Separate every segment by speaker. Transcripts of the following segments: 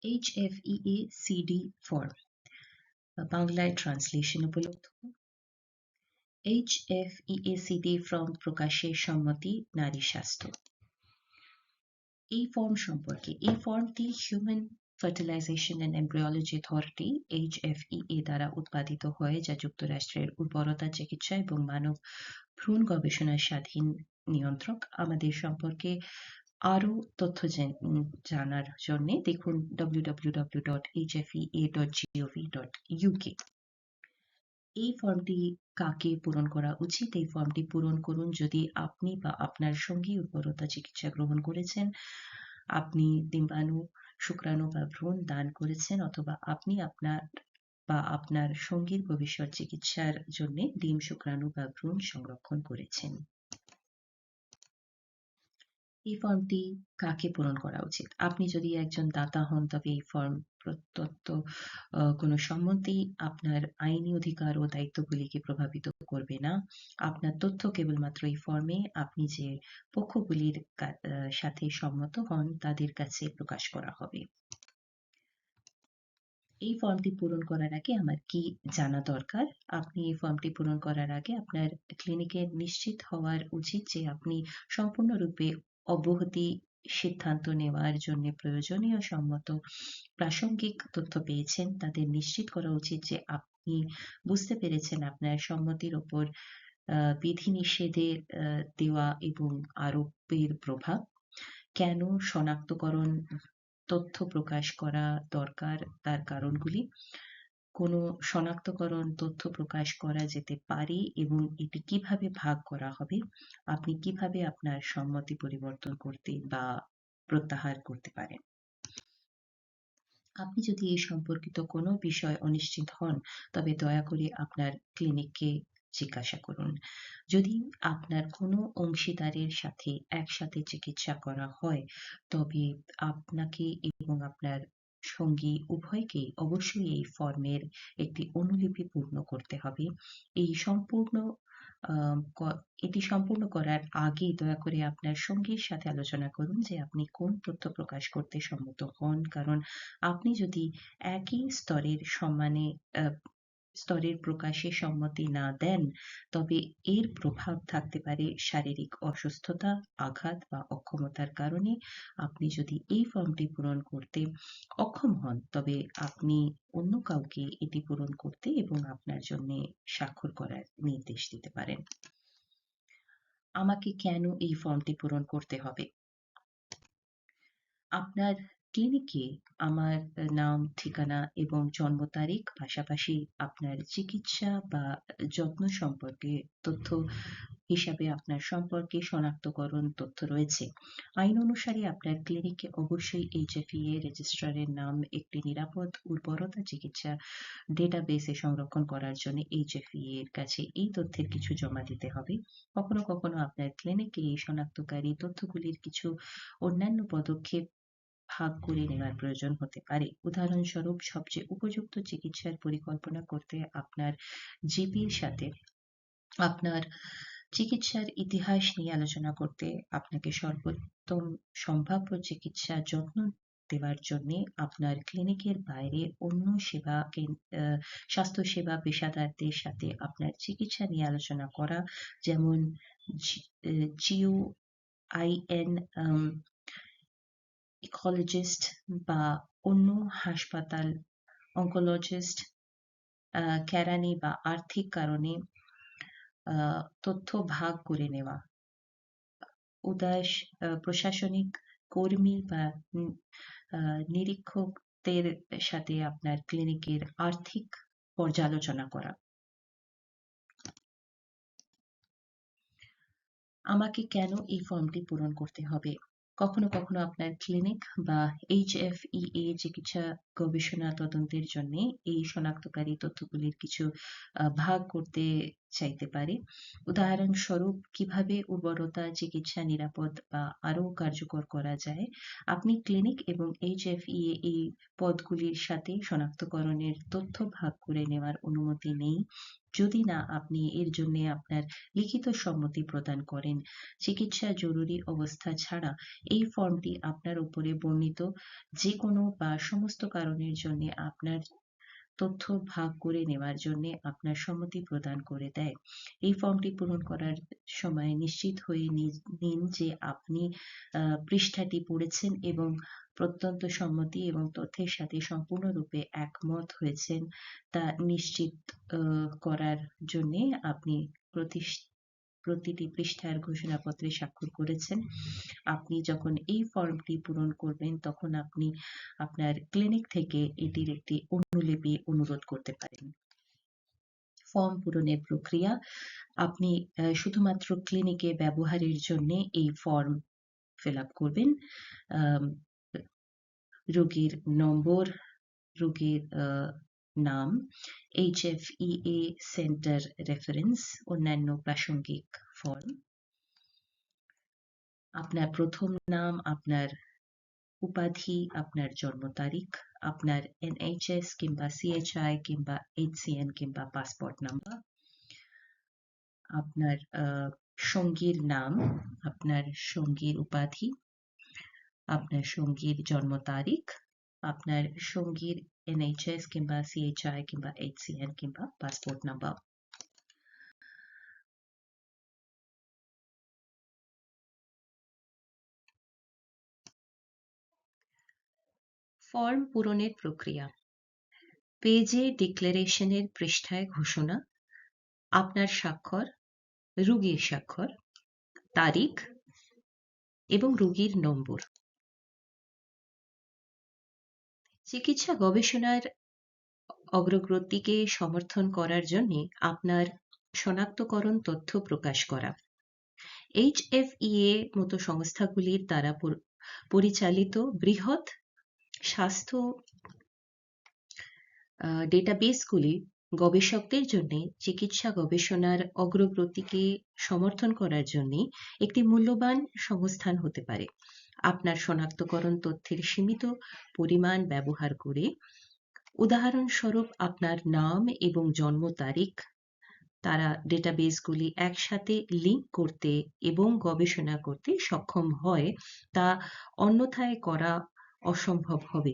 Speaker 1: HFEACD form বাংলায় translation উপলব্ধ। HFEACD form প্রকাশের সম্মতি নারী স্বাস্থ্য। এই ফর্ম সম্পর্কে, এই ফর্মটি human fertilisation and embryology authority HFEA দ্বারা উৎপাদিত হয়, যা যুক্তরাষ্ট্রের উর্বরতা চিকিৎসা এবং মানব ভ্রূণ গবেষণার স্বাধীন নিয়ন্ত্রক। আমাদের সম্পর্কে আরও তথ্য জানার জন্য দেখুন www.hfea.gov.uk। এই ফর্মটি কাকে পূরণ করা উচিত? এই ফর্মটি পূরণ করুন যদি আপনি বা আপনার সঙ্গী উর্বরতা চিকিৎসা গ্রহণ করেছেন, আপনি ডিম্বাণু, শুক্রাণু বা ভ্রূণ দান করেছেন, অথবা আপনি আপনার বা আপনার সঙ্গীর ভবিষ্যৎ চিকিৎসার জন্য ডিম, শুক্রাণু বা ভ্রূণ সংরক্ষণ করেছেন। এই ফর্মটি কাকে পূরণ করা উচিত? আপনি যদি একজন দাতা হন, তবে এই ফর্ম প্রদত্ত কোনো সম্মতি আপনার আইনি অধিকার ও দায়িত্বগুলিকে প্রভাবিত করবে না। আপনার তথ্য কেবলমাত্র এই ফর্মে আপনি যে পক্ষগুলির সাথে সম্মত হন তাদের কাছে প্রকাশ করা হবে। এই ফর্মটি পূরণ করার আগে আমার কি জানা দরকার? আপনি এই ফর্মটি পূরণ করার আগে আপনার ক্লিনিকে নিশ্চিত হওয়ার উচিত যে আপনি সম্পূর্ণরূপে অব্যাহতি সিদ্ধান্ত নেওয়ার জন্য প্রয়োজনীয় সম্মত প্রাসঙ্গিক তথ্য পেয়েছেন। তাদের নিশ্চিত করা উচিত যে আপনি বুঝতে পেরেছেন আপনার সম্মতির ওপর বিধিনিষেধের দেওয়া এবং আরোপের প্রভাব, কেন শনাক্তকরণ তথ্য প্রকাশ করা দরকার তার কারণগুলি, কোনো শনাক্তকরণ তথ্য প্রকাশ করা যেতে পারে এবং এটি কিভাবে ভাগ করা হবে, আপনি কিভাবে আপনার সম্মতি পরিবর্তন করতে বা প্রত্যাহার করতে পারেন। আপনি যদি এই সম্পর্কিত কোনো বিষয় অনিশ্চিত হন, তবে দয়া করে আপনার ক্লিনিককে জিজ্ঞাসা করুন। যদি আপনার কোনো অংশীদারের সাথে একসাথে চিকিৎসা করা হয়, তবে আপনাকে এবং আপনার সঙ্গী উভয়কেই অবশ্যই এই ফর্মের একটি অনুলিপি পূর্ণ করতে হবে। এটি সম্পূর্ণ করার আগে দয়া করে আপনার সঙ্গীর সাথে আলোচনা করুন যে আপনি কোন তথ্য প্রকাশ করতে সম্মত হন, কারণ আপনি যদি একই স্তরের প্রকাশে সম্মতি না দেন, তবে এর প্রভাব থাকতে পারে শারীরিক অসুস্থতা, আঘাত বা অক্ষমতার কারণে। আপনি যদি এই ফর্মটি পূরণ করতে অক্ষম হন, তবে আপনি অন্য কাউকে এটি পূরণ করতে এবং আপনার জন্য স্বাক্ষর করার নির্দেশ দিতে পারেন। আমাকে কেন এই ফর্মটি পূরণ করতে হবে? আপনার ক্লিনিকে আমার নাম, ঠিকানা এবং জন্ম তারিখ, পাশাপাশি আপনার চিকিৎসা বা যত্ন সম্পর্কে তথ্য হিসাবে আপনার সম্পর্কে শনাক্তকরণ তথ্য রয়েছে। আইন অনুসারে আপনার ক্লিনিকে অবশ্যই HFEA রেজিস্ট্রারের নাম একটি নিরাপদ উর্বরতা চিকিৎসা ডেটাবেসে সংরক্ষণ করার জন্য HFEA এর কাছে এই তথ্যের কিছু জমা দিতে হবে। কখনো কখনো আপনার ক্লিনিকে এই শনাক্তকারী তথ্যগুলির কিছু অন্যান্য পদক্ষেপ ভাগ করে নেওয়ার প্রয়োজন হতে পারে। উদাহরণস্বরূপ, সবচেয়ে উপযুক্ত চিকিৎসার পরিকল্পনা করতে আপনার জিপির সাথে আপনার চিকিৎসার ইতিহাস নিয়ে আলোচনা করতে, আপনাকে সর্বোত্তম সম্ভাব্য চিকিৎসা যত্ন দেওয়ার জন্য আপনার ক্লিনিকের বাইরে অন্য স্বাস্থ্যসেবা পেশাদারদের সাথে আপনার চিকিৎসা নিয়ে আলোচনা করা, যেমন GYN ইকোলজিস্ট বা অন্য হাসপাতাল অঙ্কোলজিস্ট, কেরানি বা আর্থিক কারণে তথ্য ভাগ করে নেওয়া, প্রশাসনিক কর্মী বা নিরীক্ষকদের সাথে আপনার ক্লিনিকের আর্থিক পর্যালোচনা করা। আমাকে কেন এই ফর্মটি পূরণ করতে হবে? কখনো কখনো আপনার ক্লিনিক বা HFEA চিকিৎসা গবেষণা তদন্তের জন্য এই শনাক্তকারী তথ্যগুলির কিছু ভাগ করতে চাইতে পারে। উদাহরণস্বরূপ, কিভাবে উর্বরতা চিকিৎসা নিরাপদ বা আরও কার্যকর করা যায়। আপনি ক্লিনিক এবং HFEA এই পদগুলির সাথে শনাক্তকরণের তথ্য ভাগ করে নেওয়ার অনুমতি নেই, যদি না আপনি এর জন্য আপনার লিখিত সম্মতি প্রদান করেন। চিকিৎসা জরুরি অবস্থা ছাড়া এই ফর্মটি আপনার উপরে বর্ণিত যে কোনো বা সমস্ত কারণের জন্য আপনার তথ্য ভাগ করে নেওয়ার জন্য আপনার সম্মতি প্রদান করে দেয়। এই ফর্মটি পূরণ করার সময় নিশ্চিত হয়ে নিন যে আপনি পৃষ্ঠাটি পড়েছেন এবং প্রত্যন্ত সম্মতি এবং তথ্যের সাথে সম্পূর্ণরূপে একমত হয়েছেন তা নিশ্চিত করার জন্য আপনি প্রতিটি পৃষ্ঠার ঘোষণাপত্রে স্বাক্ষর করেছেন। আপনি যখন এই ফর্মটি পূরণ করবেন তখন আপনি আপনার ক্লিনিক থেকে এটির একটি অনুলিপি অনুরোধ করতে পারেন। ফর্ম পূরণের প্রক্রিয়া: আপনি শুধুমাত্র ক্লিনিকে ব্যবহারের জন্য এই ফর্ম ফিল আপ করবেন। রোগীর নম্বর, রোগীর নাম, HFEA সেন্টার রেফারেন্স, অন্যান্য প্রাসঙ্গিক ফর্ম, আপনার প্রথম নাম, আপনার উপাধি, আপনার জন্ম তারিখ, আপনার NHS কিংবা CHI কিংবা HCN কিংবা পাসপোর্ট নাম্বার, আপনার সঙ্গীর নাম, আপনার সঙ্গীর উপাধি, আপনার সঙ্গীর জন্ম তারিখ, আপনার সঙ্গীর NHS কিংবা CHI কিংবা HCN কিংবা পাসপোর্ট নাম্বার। ফর্ম পূরণের প্রক্রিয়া: পেজে ডিক্লারেশনের পৃষ্ঠায় ঘোষণা, আপনার স্বাক্ষর, রোগীর স্বাক্ষর, তারিখ এবং রোগীর নম্বর। চিকিৎসা গবেষণার অগ্রগতিকে সমর্থন করার জন্য আপনার শনাক্তকরণ তথ্য প্রকাশ করা। HFEA মতো সংস্থাগুলির দ্বারা পরিচালিত বৃহৎ স্বাস্থ্য ডেটাবেসগুলি গবেষকদের জন্য চিকিৎসা গবেষণার অগ্রগতিকে সমর্থন করার জন্য একটি মূল্যবান সংস্থান হতে পারে। আপনার শনাক্তকরণ তথ্যের সীমিত পরিমাণ ব্যবহার করে, উদাহরণস্বরূপ আপনার নাম এবং জন্ম তারিখ, তারা ডেটাবেসগুলি একসাথে লিঙ্ক করতে এবং গবেষণা করতে সক্ষম হয়, তা অন্যথায় করা অসম্ভব হবে।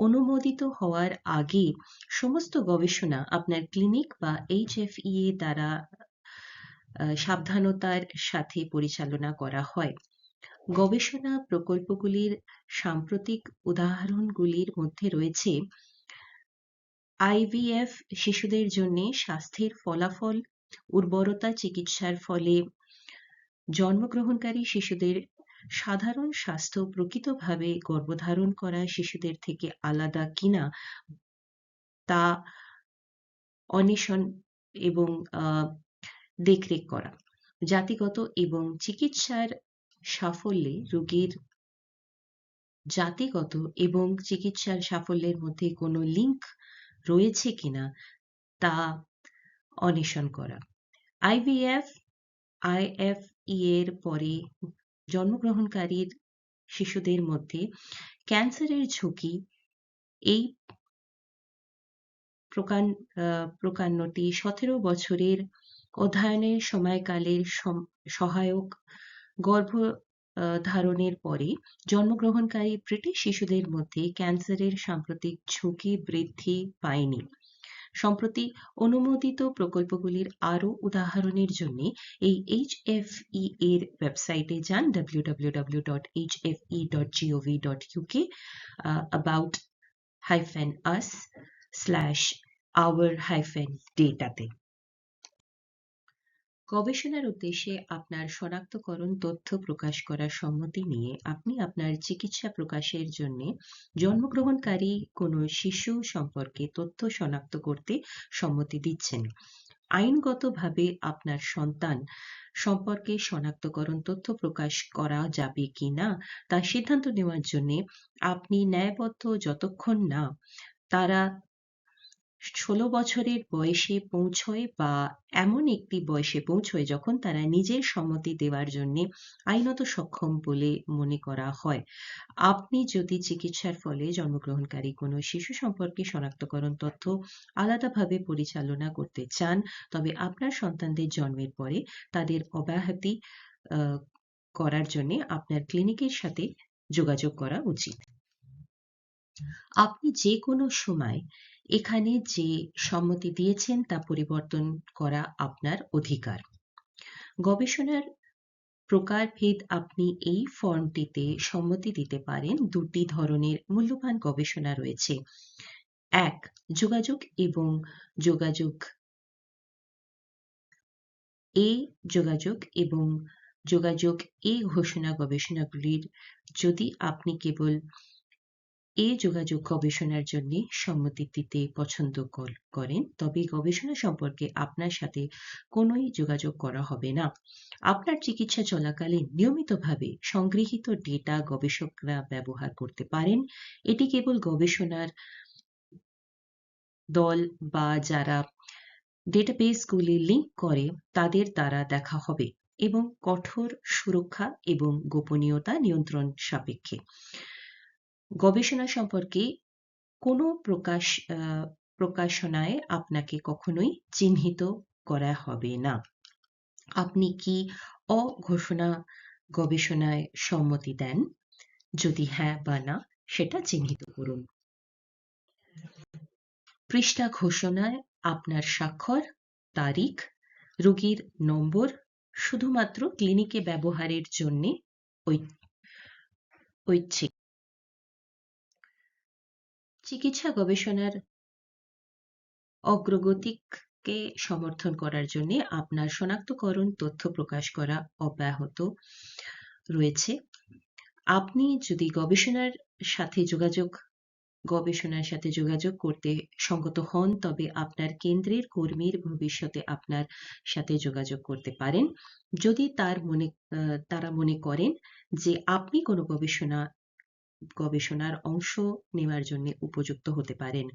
Speaker 1: অনুমোদিত হওয়ার আগে সমস্ত গবেষণা আপনার ক্লিনিক বা HFEA দ্বারা সাবধানতার সাথে পরিচালনা করা হয়। গবেষণা প্রকল্পগুলির সাম্প্রতিক উদাহরণগুলির মধ্যে রয়েছে IVF শিশুদের জন্য স্বাস্থ্যের ফলাফল, উর্বরতা চিকিৎসার ফলে জন্মগ্রহণকারী শিশুদের সাধারণ স্বাস্থ্য প্রকৃতভাবে গর্ভধারণ করা শিশুদের থেকে আলাদা কিনা তা অন্বেষণ এবং দেখরেখ করা। জাতিগত এবং চিকিৎসার সাফল্যে রোগীর জাতিগত এবং চিকিৎসার সাফল্যের মধ্যে কোনো লিঙ্ক রয়েছে কিনা তা অন্বেষণ করা। IFE এর পরে জন্মগ্রহণকারী শিশুদের মধ্যে ক্যান্সারের ঝুঁকি এই প্রকারটি 17 বছরের অধ্যয়নের সময়কালের সহায়ক গর্ভধারণের পরে জন্মগ্রহণকারী ব্রিটিশ শিশুদের মধ্যে ক্যান্সারের সাম্প্রতিক ঝুঁকি বৃদ্ধি পায়নি। সম্প্রতি অনুমোদিত প্রকল্পগুলির আরও উদাহরণের জন্য এই HFE এর ওয়েবসাইটে যান www.hfe.gov.uk about-us/our-data তে। গবেষণার উদ্দেশ্যে আপনার শনাক্তকরণ তথ্য প্রকাশ করার সম্মতি নিয়ে আপনি আপনার চিকিৎসা প্রকাশের জন্য জন্মগ্রহণকারী কোনো শিশু সম্পর্কে তথ্য শনাক্ত করতে সম্মতি দিচ্ছেন। আইনগতভাবে আপনার সন্তান সম্পর্কে শনাক্তকরণ তথ্য প্রকাশ করা যাবে কিনা তা সিদ্ধান্ত নেওয়ার জন্য আপনি ন্যায়বদ্ধ যতক্ষণ না তারা 16 বছরের বয়সে পৌঁছয় বা এমন একটি বয়সে পৌঁছয় যখন তারা নিজের সম্মতি দেওয়ার জন্য আইনত সক্ষম বলে মনে করা হয়। আপনি যদি চিকিৎসার ফলে জন্মগ্রহণকারী কোনো শিশু সম্পর্কে শনাক্তকরণ তথ্য আলাদাভাবে পরিচালনা করতে চান, তবে আপনার সন্তানদের জন্মের পরে তাদের অব্যাহতি করার জন্য আপনার ক্লিনিকের সাথে যোগাযোগ করা উচিত। আপনি যে কোনো সময় এখানে যে সম্মতি দিয়েছেন তা পরিবর্তন করা আপনার অধিকার। গবেষণার প্রকারভেদ আপনি এই ফর্মটিতে সম্মতি দিতে পারেন। দুটি ধরনের মূল্যবান গবেষণা রয়েছে। ১. যোগাযোগ এবং যোগাযোগ যোগাযোগ এবং যোগাযোগ ঘোষণা গবেষণাগুলির যদি আপনি কেবল যোগাযোগ গবেষণার জন্য সম্মতি দিতে পছন্দ করেন, তবে গবেষণা সম্পর্কে আপনার সাথে কোনোই যোগাযোগ করা হবে না। আপনার চিকিৎসা চলাকালীন নিয়মিতভাবে সংগৃহীত ডেটা গবেষকরা ব্যবহার করতে পারেন। এটি কেবল গবেষণার দল বা যারা ডেটাবেসগুলি লিঙ্ক করে তাদের দ্বারা দেখা হবে এবং কঠোর সুরক্ষা এবং গোপনীয়তা নিয়ন্ত্রণ সাপেক্ষে। গবেষণা সম্পর্কে কোনো প্রকাশনায় আপনাকে কখনোই চিহ্নিত করা হবে না। আপনি কি অঘোষণা গবেষণায় সম্মতি দেন? যদি হ্যাঁ বা না সেটা চিহ্নিত করুন। পৃষ্ঠা ঘোষণায় আপনার স্বাক্ষর, তারিখ, রোগীর নম্বর শুধুমাত্র ক্লিনিকে ব্যবহারের জন্য ঐচ্ছিক। চিকিৎসা গবেষণার অগ্রগতিকে সমর্থন করার জন্য আপনার শনাক্তকরণ তথ্য প্রকাশ করা অব্যাহত রয়েছে। আপনি যদি গবেষণার সাথে যোগাযোগ করতে সঙ্গত হন, তবে আপনার কেন্দ্রের কর্মীর ভবিষ্যতে আপনার সাথে যোগাযোগ করতে পারেন যদি তারা মনে করেন যে আপনি কোনো গবেষণার অংশ নেওয়ার জন্য উপযুক্ত হতে পারেন।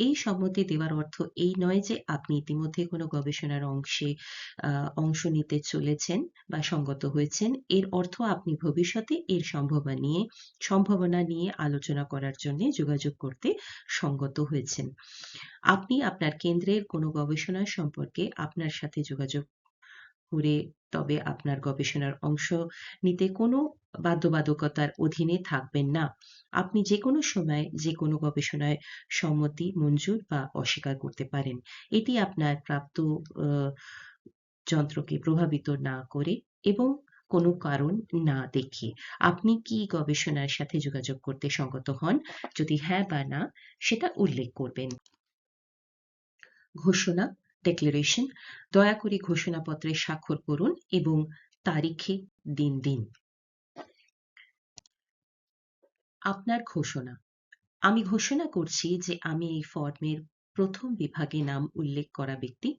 Speaker 1: এই সম্মতি দেওয়ার অর্থ এই নয় যে আপনি ইতিমধ্যে কোনো গবেষণার অংশ নিতে চলেছেন বা সঙ্গত হয়েছেন। এর অর্থ আপনি ভবিষ্যতে এর সম্ভাবনা নিয়ে আলোচনা করার জন্য যোগাযোগ করতে সঙ্গত হয়েছেন। আপনি আপনার কেন্দ্রের কোনো গবেষণা সম্পর্কে আপনার সাথে যোগাযোগ করে তবে আপনার গবেষণার অংশ নিতে কোনো বাধ্যবাধকতার অধীনে থাকবেন না। আপনি যে কোনো সময় যে কোনো গবেষণায় সম্মতি মঞ্জুর বা অস্বীকার করতে পারেন। এটি আপনার প্রাপ্ত যন্ত্রকে প্রভাবিত না করে এবং কোনো কারণ না দেখে। আপনি কি গবেষণার সাথে যোগাযোগ করতে সঙ্গত হন? যদি হ্যাঁ বা না সেটা উল্লেখ করবেন। ঘোষণা ডেক্লারেশন। দয়া করে ঘোষণাপত্রে স্বাক্ষর করুন এবং তারিখে দিন। আপনার ঘোষণা। আমি ঘোষণা করছি যে আমি এই ফর্মের প্রথম বিভাগে নাম উল্লেখ করা ব্যক্তি।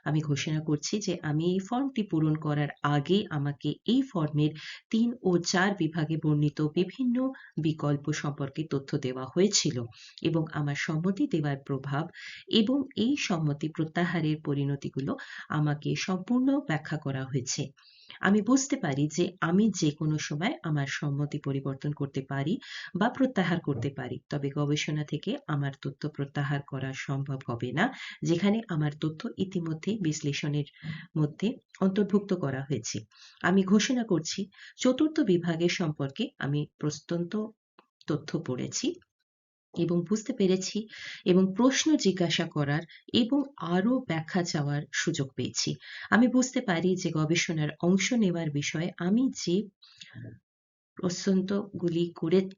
Speaker 1: আমি ঘোষণা করছি যে আমি এই ফর্মটি পূরণ করার আগে আমাকে এই ফর্মের 3 ও 4 বিভাগে বর্ণিত বিভিন্ন বিকল্প সম্পর্কে তথ্য দেওয়া হয়েছিল এবং আমার সম্মতি দেওয়ার প্রভাব এবং এই সম্মতি প্রত্যাহারের পরিণতিগুলো আমাকে সম্পূর্ণ ব্যাখ্যা করা হয়েছে। আমি বুঝতে পারি যে আমি যে কোনো সময় আমার সম্মতি পরিবর্তন করতে পারি বা প্রত্যাহার করতে পারি, তবে গবেষণা থেকে আমার তথ্য প্রত্যাহার করা সম্ভব হবে না যেখানে আমার তথ্য ইতিমধ্যে বিশ্লেষণের মধ্যে অন্তর্ভুক্ত করা হয়েছে। আমি ঘোষণা করছি চতুর্থ বিভাগের সম্পর্কে আমি প্রস্তন্ত তথ্য পড়েছি এবং বুঝতে পেরেছি এবং প্রশ্ন জিজ্ঞাসা করার এবং আরও ব্যাখ্যা চাওয়ার সুযোগ পেয়েছি। আমি বুঝতে পারি যে গবেষণার অংশ নেওয়ার বিষয়ে আমি যে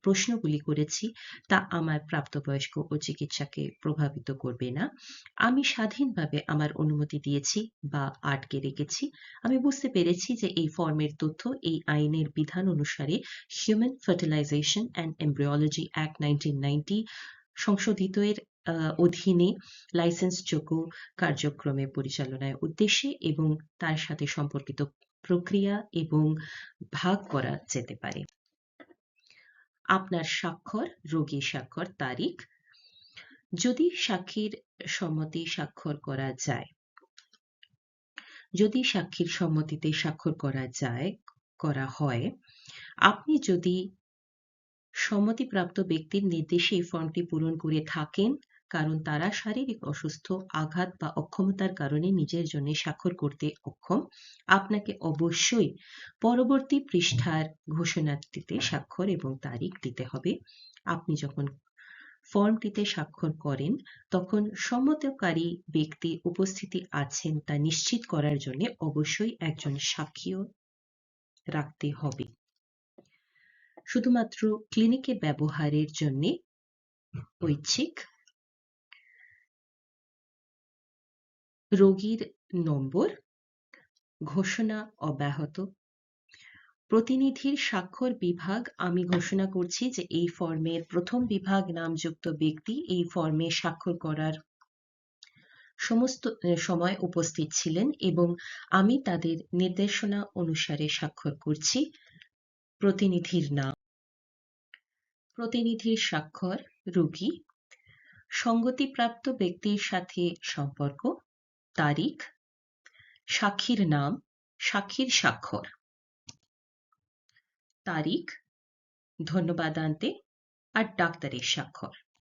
Speaker 1: প্রশ্নগুলি করেছি তা আমার প্রাপ্তবয়স্ক ও চিকিৎসাকে প্রভাবিত করবে না। আমি স্বাধীনভাবে আমার অনুমতি দিয়েছি বা আটকে রেখেছি। আমি বুঝতে পেরেছি যে এই ফর্মের তথ্য এই আইনের বিধান অনুসারে human fertilisation and embryology act 1990 সংশোধিত এর অধীনে লাইসেন্সযোগ্য কার্যক্রমে পরিচালনার উদ্দেশ্যে এবং তার সাথে সম্পর্কিত প্রক্রিয়া এবং ভাগ করা যেতে পারে। আপনার স্বাক্ষর, রোগী স্বাক্ষর, তারিখ। যদি সাক্ষীর সম্মতি স্বাক্ষর করা যায়, সাক্ষীর সম্মতিতে স্বাক্ষর করা হয়, আপনি যদি সম্মতিপ্রাপ্ত ব্যক্তির নির্দেশে এই ফর্মটি পূরণ করে থাকেন, কারণ তারা শারীরিক অসুস্থ, আঘাত বা অক্ষমতার কারণে নিজের জন্য স্বাক্ষর করতে অক্ষম, আপনাকে অবশ্যই পরবর্তী পৃষ্ঠার ঘোষণাটিতে স্বাক্ষর এবং তারিখ দিতে হবে। আপনি যখন ফর্মটিতে স্বাক্ষর করেন, তখন সম্মতকারী ব্যক্তি উপস্থিতি আছেন তা নিশ্চিত করার জন্য অবশ্যই একজন সাক্ষীও রাখতে হবে। শুধুমাত্র ক্লিনিকে ব্যবহারের জন্য ঐচ্ছিক। রোগীর নম্বর, ঘোষণা অব্যাহত। প্রতিনিধির স্বাক্ষর বিভাগ, আমি ঘোষণা করছি যে এই ফর্মের প্রথম বিভাগ নামযুক্ত ব্যক্তি এই ফর্মে স্বাক্ষর করার সমস্ত সময় উপস্থিত ছিলেন এবং আমি তাদের নির্দেশনা অনুসারে স্বাক্ষর করছি। প্রতিনিধির নাম, প্রতিনিধির স্বাক্ষর, রোগী, সঙ্গতিপ্রাপ্ত ব্যক্তির সাথে সম্পর্ক, তারিখ, সাক্ষীর নাম, সাক্ষীর স্বাক্ষর, তারিখ, ধন্যবাদান্তে আর ডাক্তারের স্বাক্ষর।